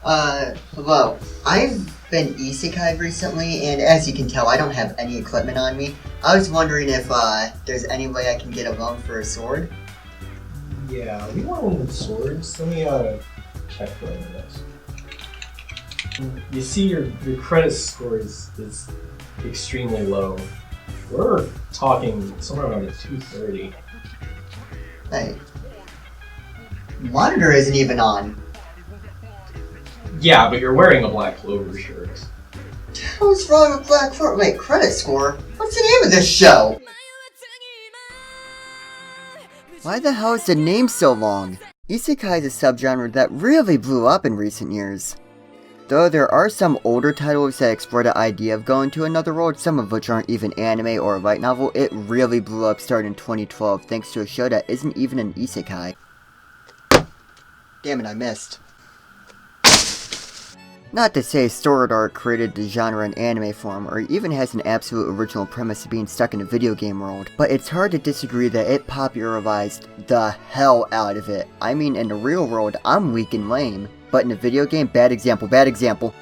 Hello. I've been isekai recently, and as you can tell, I don't have any equipment on me. I was wondering if, there's any way I can get a loan for a sword? Yeah, we want one with swords. Let me, check for this. You see your credit score is extremely low. We're talking somewhere around a 230. Hey. Monitor isn't even on. Yeah, but you're wearing a Black Clover shirt. What's wrong with Black Clover? Wait, credit score? What's the name of this show? Why the hell is the name so long? Isekai is a subgenre that really blew up in recent years. Though there are some older titles that explore the idea of going to another world, some of which aren't even anime or a light novel, it really blew up starting in 2012 thanks to a show that isn't even an isekai. Damn it, I missed. Not to say Sword Art created the genre in anime form, or even has an absolute original premise of being stuck in a video game world, but it's hard to disagree that it popularized the hell out of it. I mean, in the real world, I'm weak and lame, but in a video game, bad example, bad example.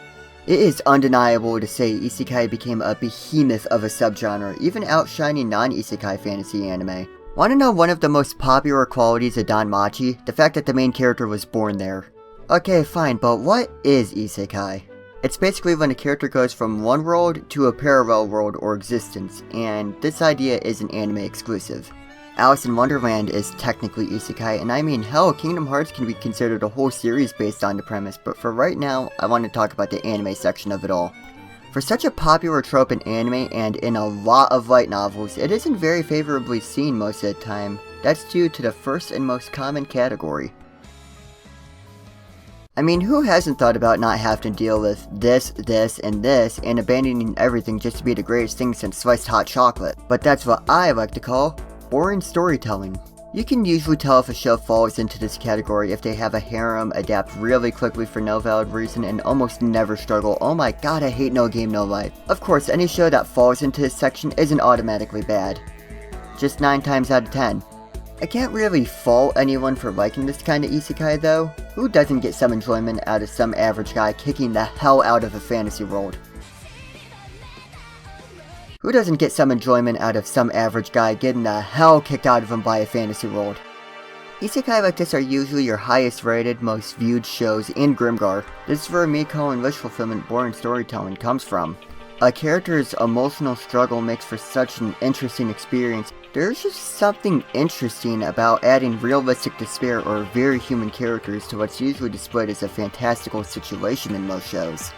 It is undeniable to say Isekai became a behemoth of a subgenre, even outshining non-Isekai fantasy anime. Wanna know one of the most popular qualities of Danmachi? The fact that the main character was born there. Okay, fine, but what is Isekai? It's basically when a character goes from one world to a parallel world or existence, and this idea isn't anime exclusive. Alice in Wonderland is technically Isekai, and I mean hell, Kingdom Hearts can be considered a whole series based on the premise, but for right now, I want to talk about the anime section of it all. For such a popular trope in anime and in a lot of light novels, it isn't very favorably seen most of the time. That's due to the first and most common category. I mean, who hasn't thought about not having to deal with this, and abandoning everything just to be the greatest thing since sliced hot chocolate? But that's what I like to call boring storytelling. You can usually tell if a show falls into this category if they have a harem, adapt really quickly for no valid reason, and almost never struggle. Oh my god, I hate No Game No Life. Of course, any show that falls into this section isn't automatically bad. Just 9 times out of 10. I can't really fault anyone for liking this kind of isekai though. Who doesn't get some enjoyment out of some average guy kicking the hell out of a fantasy world? Who doesn't get some enjoyment out of some average guy getting the hell kicked out of him by a fantasy world? Isekai like this are usually your highest rated, most viewed shows in Grimgar. This is where me calling wish fulfillment boring storytelling comes from. A character's emotional struggle makes for such an interesting experience. There's just something interesting about adding realistic despair or very human characters to what's usually displayed as a fantastical situation in most shows.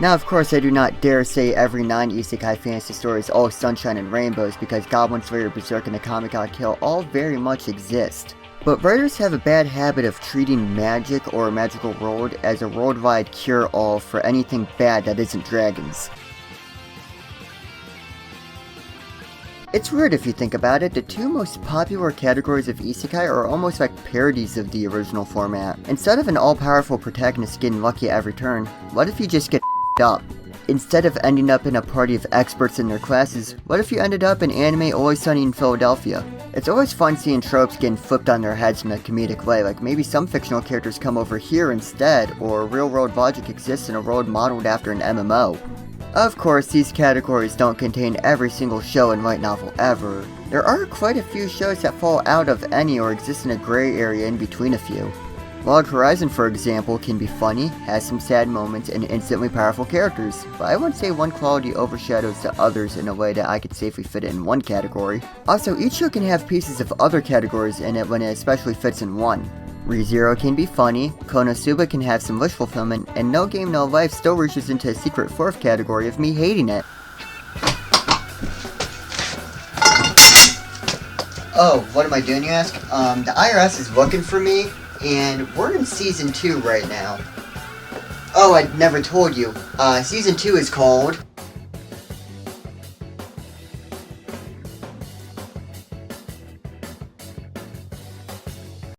Now of course I do not dare say every non-isekai fantasy story is all sunshine and rainbows because Goblin Slayer, Berserk, and the Comic God Kill all very much exist. But writers have a bad habit of treating magic or a magical world as a worldwide cure-all for anything bad that isn't dragons. It's weird if you think about it, the two most popular categories of isekai are almost like parodies of the original format. Instead of an all-powerful protagonist getting lucky at every turn, what if you just get up? Instead of ending up in a party of experts in their classes, what if you ended up in anime Always Sunny in Philadelphia? It's always fun seeing tropes getting flipped on their heads in a comedic way, like maybe some fictional characters come over here instead, or real-world logic exists in a world modeled after an MMO. Of course, these categories don't contain every single show and light novel ever. There are quite a few shows that fall out of any or exist in a gray area in between a few. Log Horizon, for example, can be funny, has some sad moments, and instantly powerful characters, but I wouldn't say one quality overshadows the others in a way that I could safely fit it in one category. Also, each show can have pieces of other categories in it when it especially fits in one. ReZero can be funny, Konosuba can have some wish fulfillment, and No Game No Life still reaches into a secret fourth category of me hating it. Oh, what am I doing, you ask? The IRS is looking for me, and we're in Season 2 right now. Oh, I never told you. Season 2 is called